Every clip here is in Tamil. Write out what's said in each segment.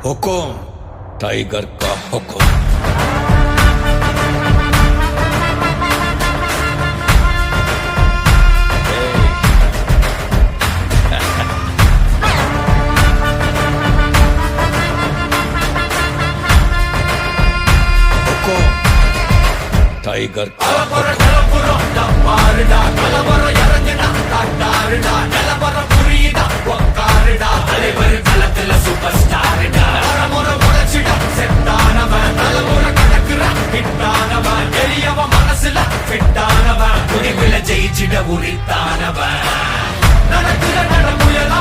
हुकुम टाइगर का हुकुम। हुकुम टाइगर का ஜெயிச்சிட உரித்தானவன் நடக்கிற நடமுயலா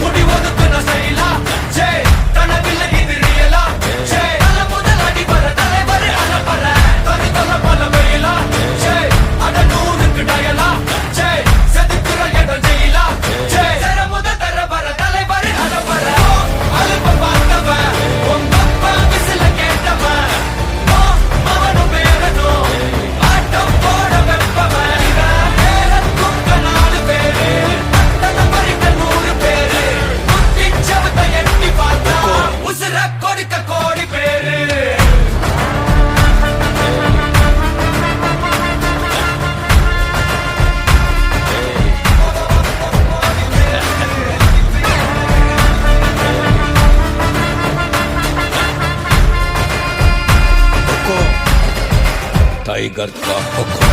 முடி ஒதுக்குன செயலா கனவில்ல இது ரியலா தல முதல் அடி வர தலைவர் அலப்பற தனி தல பல வெயிலா அட நூறுக்கு டயலா செதுக்குற இடம் ஜெயிலா தர முதல் தர வர தலைவர் அலப்பற அலுப்ப பார்த்தவன் உங்க அப்பா விசில கேட்டவன் அவனும் பேரனும் ஆட்டம் போட வெப்பவன் टाइगर का हुक्म।